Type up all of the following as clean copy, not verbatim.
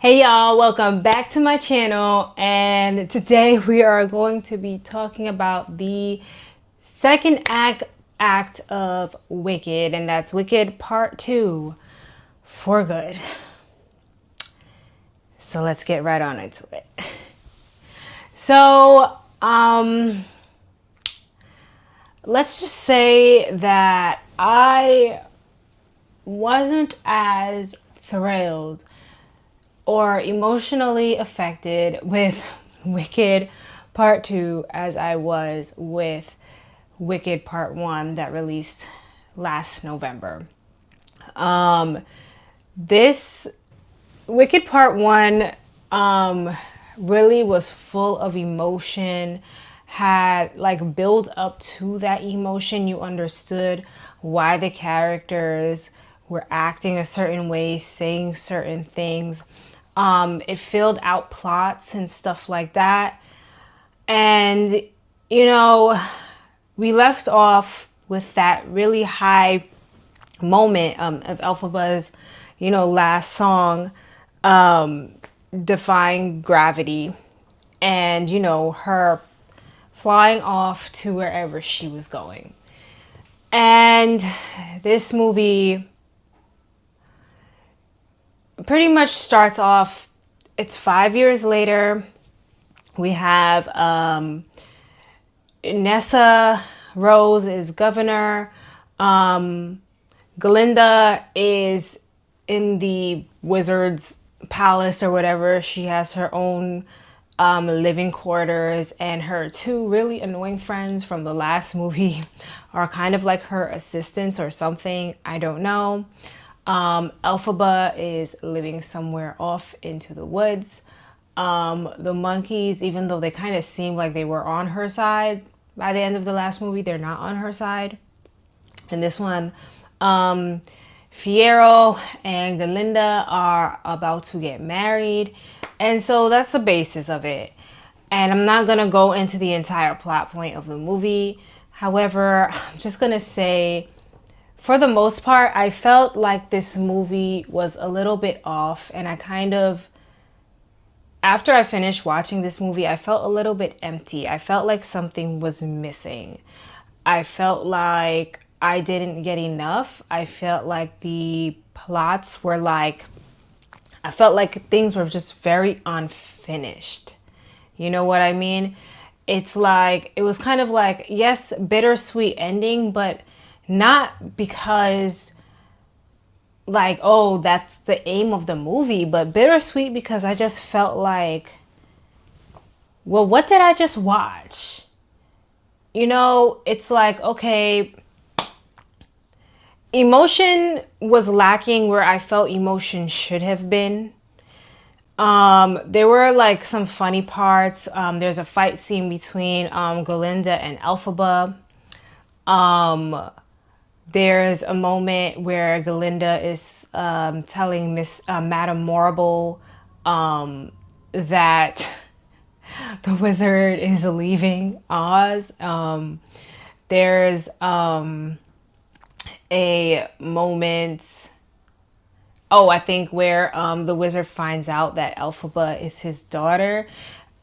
Hey y'all, welcome back to my channel, and today we are going to be talking about the second act of Wicked, and that's Wicked Part 2, For Good. So let's get right on into it. So, let's just say that I wasn't as thrilled or emotionally affected with Wicked Part 2 as I was with Wicked Part 1 that released last November. This Wicked Part 1 really was full of emotion, had like build up to that emotion. You understood why the characters were acting a certain way, saying certain things. It filled out plots and stuff like that. And, you know, we left off with that really high moment of Elphaba's, last song, Defying Gravity. And, her flying off to wherever she was going. And this movie pretty much starts off, it's 5 years later. We have Nessa Rose is governor. Glinda is in the wizard's palace or whatever. She has her own living quarters, and her two really annoying friends from the last movie are kind of like her assistants or something. I don't know. Elphaba is living somewhere off into the woods. The monkeys, even though they kind of seem like they were on her side by the end of the last movie, they're not on her side. In this one, Fiyero and Glinda are about to get married. And so that's the basis of it. And I'm not going to go into the entire plot point of the movie. However, I'm just going to say, for the most part, I felt like this movie was a little bit off. And I kind of, after I finished watching this movie, I felt a little bit empty. I felt like something was missing. I felt like I didn't get enough. I felt like the plots were like, I felt like things were just very unfinished. You know what I mean? It's like, it was kind of like, yes, bittersweet ending, but not because like, oh, that's the aim of the movie, but bittersweet because I just felt like, well, what did I just watch? It's like, okay, emotion was lacking where I felt emotion should have been. There were like some funny parts. There's a fight scene between Glinda and Elphaba. There's a moment where Glinda is telling Miss Madame Morrible that the wizard is leaving Oz. There's a moment, I think where the wizard finds out that Elphaba is his daughter.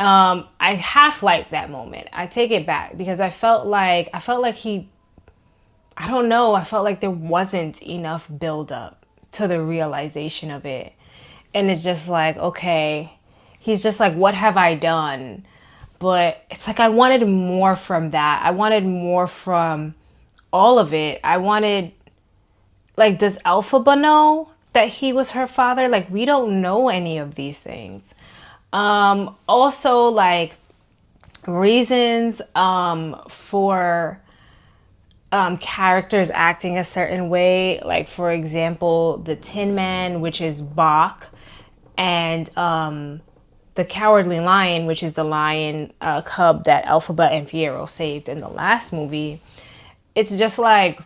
I half liked that moment. I take it back because I felt like he, I don't know, I felt like there wasn't enough build up to the realization of it. And it's just like, okay, he's just like, what have I done? But it's like I wanted more from that. I wanted more from all of it. I wanted, like, does Elphaba know that he was her father? Like, we don't know any of these things. Also, like, reasons for characters acting a certain way. Like, for example, the Tin Man, which is Bach, and the Cowardly Lion, which is the lion cub that Elphaba and Fiyero saved in the last movie. It's just like,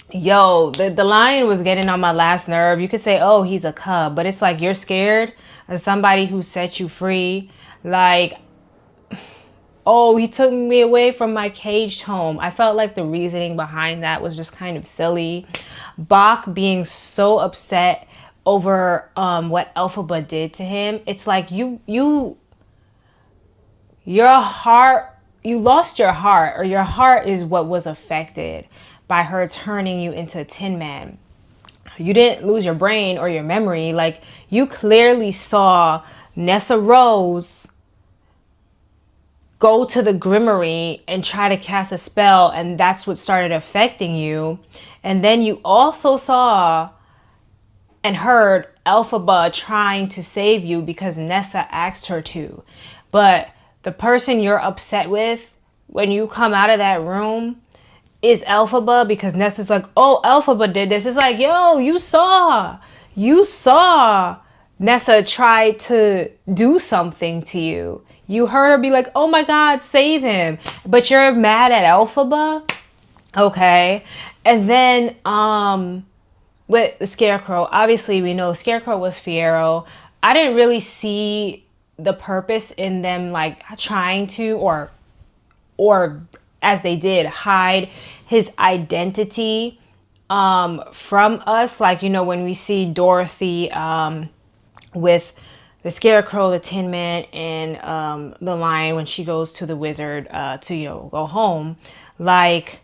yo, the lion was getting on my last nerve. You could say, oh, he's a cub, but it's like you're scared of somebody who set you free. Like, oh, he took me away from my caged home. I felt like the reasoning behind that was just kind of silly. Bach being so upset over what Elphaba did to him. It's like your heart, you lost your heart, or your heart is what was affected by her turning you into a Tin Man. You didn't lose your brain or your memory. Like, you clearly saw Nessa Rose go to the Grimmery and try to cast a spell, and that's what started affecting you. And then you also saw and heard Elphaba trying to save you because Nessa asked her to. But the person you're upset with when you come out of that room is Elphaba, because Nessa's like, oh, Elphaba did this. It's like, yo, you saw Nessa try to do something to you. You heard her be like, oh my God, save him. But you're mad at Elphaba? Okay. And then with the Scarecrow, obviously we know Scarecrow was Fiyero. I didn't really see the purpose in them like trying to or as they did, hide his identity from us. Like, you know, when we see Dorothy with the Scarecrow, the Tin Man, and the Lion when she goes to the wizard to, you know, go home. Like,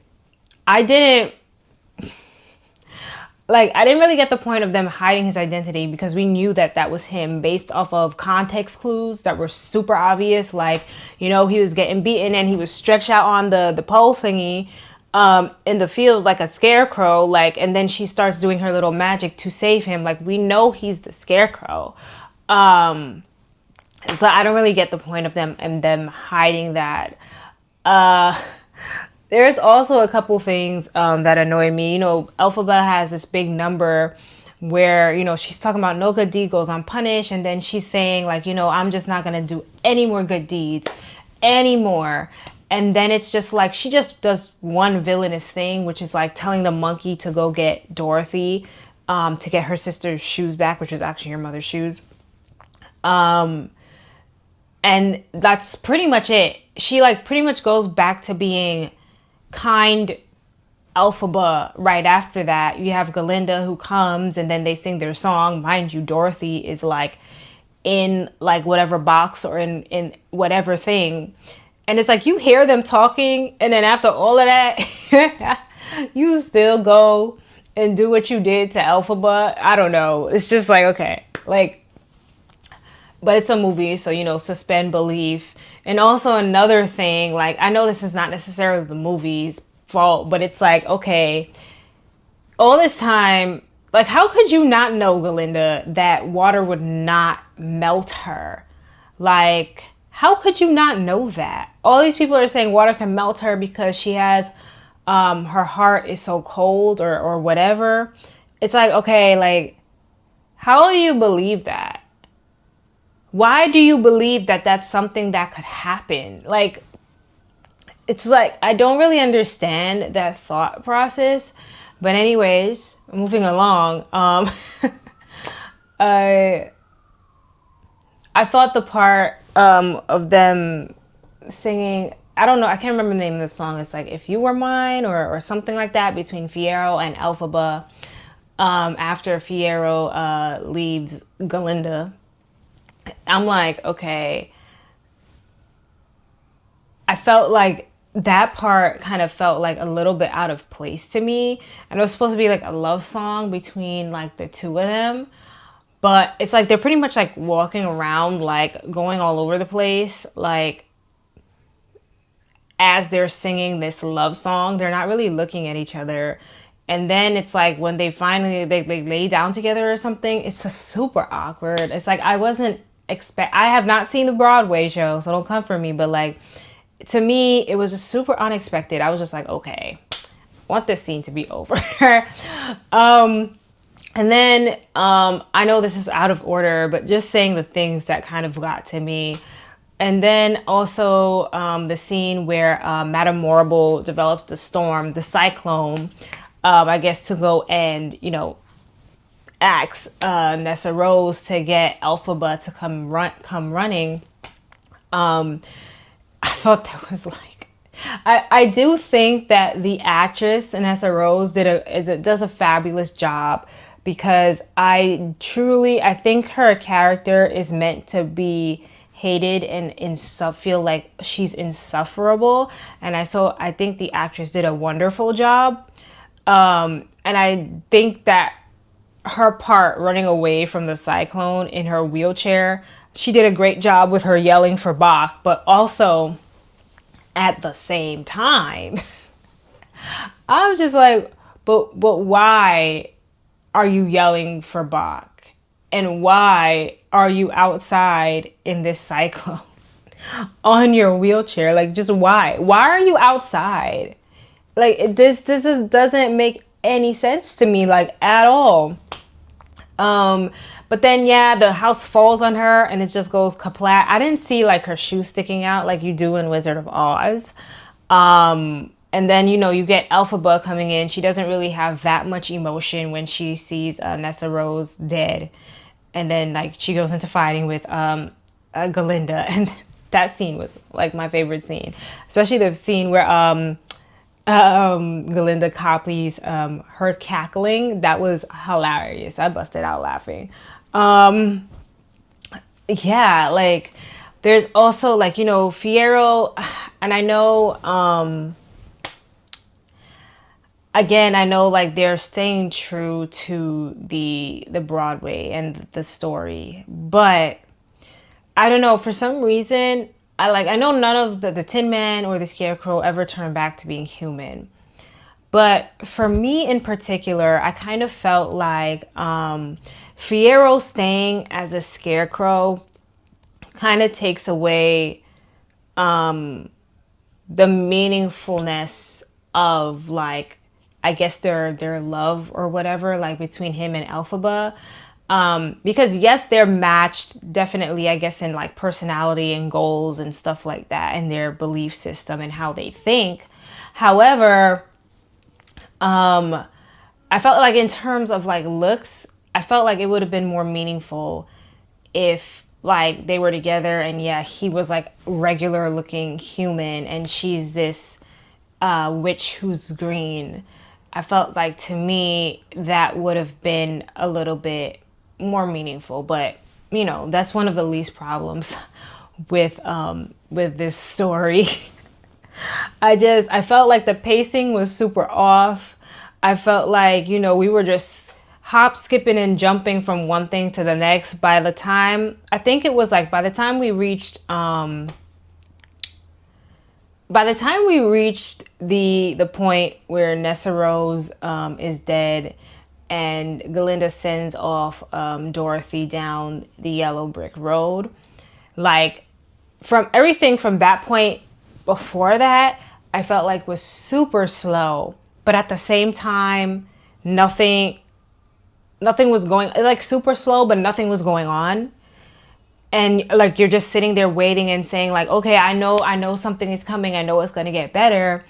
I didn't really get the point of them hiding his identity, because we knew that that was him based off of context clues that were super obvious. Like, you know, he was getting beaten and he was stretched out on the pole thingy in the field like a scarecrow. Like, and then she starts doing her little magic to save him. Like, we know he's the Scarecrow. So I don't really get the point of them hiding that. There's also a couple things that annoy me. You know, Elphaba has this big number where, you know, she's talking about no good deed goes unpunished. And then she's saying, like, you know, I'm just not going to do any more good deeds anymore. And then it's just like she just does one villainous thing, which is like telling the monkey to go get Dorothy to get her sister's shoes back, which was actually her mother's shoes. And that's pretty much it. She like pretty much goes back to being kind Elphaba right after that. You have Galinda who comes and then they sing their song. Mind you, Dorothy is like in like whatever box or in whatever thing. And it's like you hear them talking, and then after all of that, you still go and do what you did to Elphaba. I don't know. It's just like, okay, like, but it's a movie, so, you know, suspend belief. And also another thing, like, I know this is not necessarily the movie's fault, but it's like, okay, all this time, like, how could you not know, Galinda, that water would not melt her? Like, how could you not know that? All these people are saying water can melt her because she has, her heart is so cold or whatever. It's like, okay, like, how do you believe that? Why do you believe that that's something that could happen? Like, it's like, I don't really understand that thought process. But anyways, moving along, I thought the part of them singing, I don't know, I can't remember the name of the song. It's like If You Were Mine or something like that, between Fiyero and Elphaba after Fiyero leaves Galinda. I'm like, okay. I felt like that part kind of felt like a little bit out of place to me. And it was supposed to be like a love song between like the two of them. But it's like they're pretty much like walking around, like going all over the place, like as they're singing this love song. They're not really looking at each other. And then it's like when they finally they lay down together or something, it's just super awkward. It's like I have not seen the Broadway show, so don't come for me. But like, to me, it was just super unexpected. I was just like, okay, I want this scene to be over. And then I know this is out of order, but just saying the things that kind of got to me. And then also the scene where Madame Morrible develops the storm, the cyclone, I guess, to go and, you know, ask Nessa Rose to get Elphaba to come running. I thought that was like, I do think that the actress Nessa Rose does a fabulous job, because I think her character is meant to be hated and feel like she's insufferable. And I think the actress did a wonderful job. And I think that her part running away from the cyclone in her wheelchair, she did a great job with her yelling for Bach, but also at the same time, I'm just like, but why are you yelling for Bach? And why are you outside in this cyclone on your wheelchair? Like, just why? Why are you outside? Like, doesn't make any sense to me, like, at all. But then, yeah, the house falls on her and it just goes kaplat. I didn't see like her shoe sticking out like you do in Wizard of Oz. And then, you get Elphaba coming in. She doesn't really have that much emotion when she sees Nessarose dead. And then, like, she goes into fighting with Galinda. And that scene was, like, my favorite scene. Especially the scene where Galinda copies her cackling. That was hilarious. I busted out laughing. Yeah, like, there's also, like, Fiyero. And I know... again, I know like they're staying true to the Broadway and the story, but I don't know, for some reason I know none of the Tin Man or the Scarecrow ever turned back to being human. But for me in particular, I kind of felt like Fiyero staying as a Scarecrow kind of takes away the meaningfulness of, like, I guess their love or whatever, like between him and Elphaba. Because yes, they're matched definitely, I guess, in like personality and goals and stuff like that, and their belief system and how they think. However, I felt like in terms of like looks, I felt like it would have been more meaningful if like they were together and yeah, he was like regular looking human and she's this witch who's green. I felt like, to me, that would have been a little bit more meaningful. But, that's one of the least problems with this story. I felt like the pacing was super off. I felt like, we were just hop, skipping, and jumping from one thing to the next. By the time we reached the point where Nessarose is dead and Galinda sends off Dorothy down the yellow brick road, like, from everything from that point before that, I felt like was super slow. But at the same time, nothing was going, like, super slow, but nothing was going on. And like, you're just sitting there waiting and saying like, okay, I know something is coming. I know it's going to get better.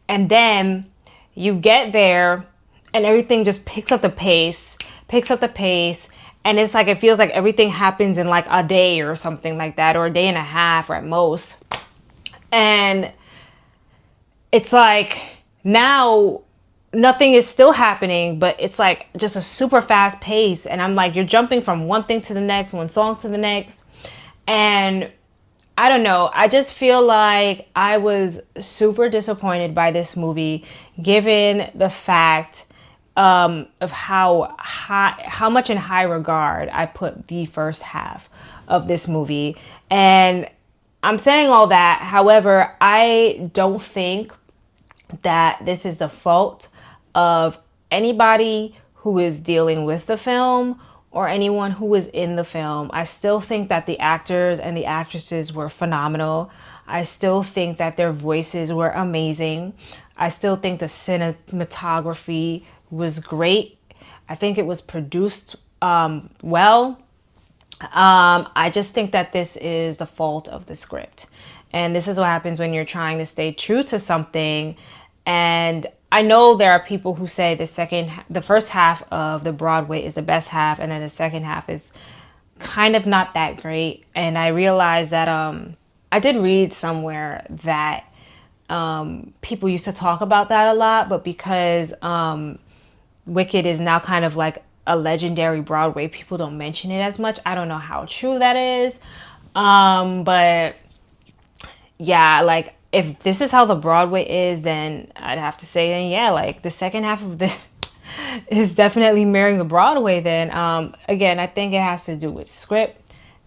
And then you get there and everything just picks up the pace. And it's like, it feels like everything happens in like a day or something like that, or a day and a half or at most. And it's like, now nothing is still happening, but it's like just a super fast pace. And I'm like, you're jumping from one thing to the next, one song to the next. And I don't know, I just feel like I was super disappointed by this movie, given the fact of how much in high regard I put the first half of this movie. And I'm saying all that. However, I don't think that this is the fault of anybody who is dealing with the film or anyone who was in the film. I still think that the actors and the actresses were phenomenal. I still think that their voices were amazing. I still think the cinematography was great. I think it was produced well. I just think that this is the fault of the script. And this is what happens when you're trying to stay true to something. And I know there are people who say the first half of the Broadway is the best half, and then the second half is kind of not that great. And I realized that I did read somewhere that people used to talk about that a lot, but because Wicked is now kind of like a legendary Broadway. People don't mention it as much. I don't know how true that is. But yeah, like if this is how the Broadway is, then I'd have to say, then yeah, like the second half of this is definitely mirroring the Broadway. Then again, I think it has to do with script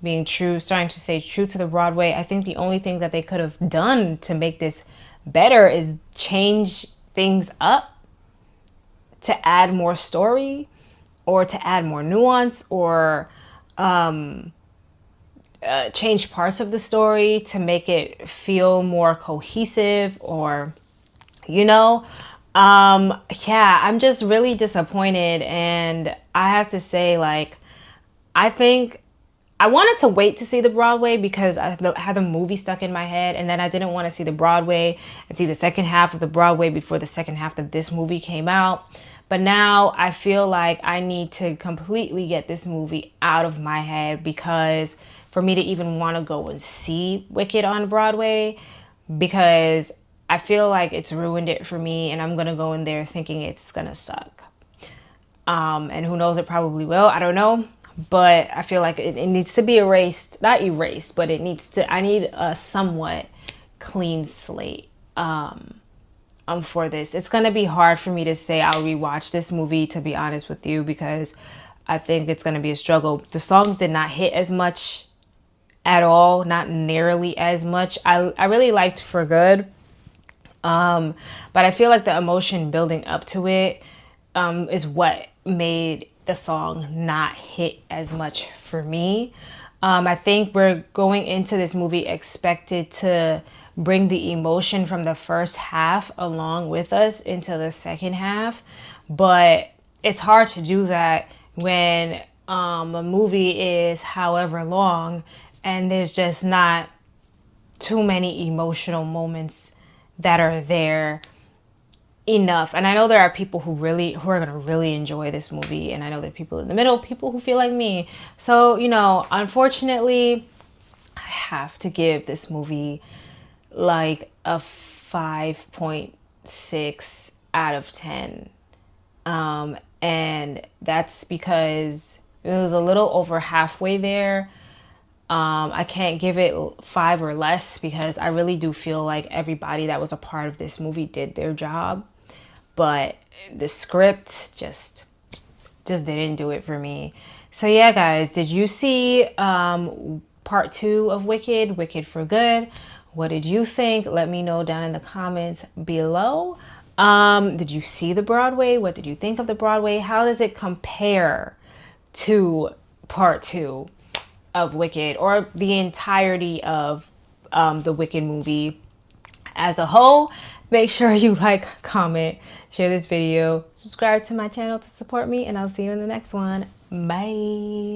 being true, starting to stay true to the Broadway. I think the only thing that they could have done to make this better is change things up to add more story or to add more nuance, or change parts of the story to make it feel more cohesive, or you know. Yeah, I'm just really disappointed, and I have to say, like, I think I wanted to wait to see the Broadway because I had the movie stuck in my head, and then I didn't want to see the Broadway and see the second half of the Broadway before the second half of this movie came out. But now I feel like I need to completely get this movie out of my head, because for me to even want to go and see Wicked on Broadway, because I feel like it's ruined it for me, and I'm going to go in there thinking it's going to suck. And who knows, it probably will. I don't know. But I feel like it needs to be erased. Not erased, but it needs to, I need a somewhat clean slate for this. It's going to be hard for me to say I'll rewatch this movie, to be honest with you, because I think it's going to be a struggle. The songs did not hit as much at all, not nearly as much. I really liked For Good, but I feel like the emotion building up to it is what made the song not hit as much for me. I think we're going into this movie expected to bring the emotion from the first half along with us into the second half, but it's hard to do that when a movie is however long and there's just not too many emotional moments that are there enough. And I know there are people who are going to really enjoy this movie, and I know there are people in the middle, people who feel like me. So, you know, unfortunately, I have to give this movie like a 5.6 out of 10. And that's because it was a little over halfway there. I can't give it 5 or less because I really do feel like everybody that was a part of this movie did their job. But the script just didn't do it for me. So yeah, guys, did you see part 2 of Wicked for Good? What did you think? Let me know down in the comments below. Did you see the Broadway? What did you think of the Broadway? How does it compare to part 2 of Wicked, or the entirety of the Wicked movie as a whole? Make sure you like, comment, share this video, subscribe to my channel to support me, and I'll see you in the next one. Bye.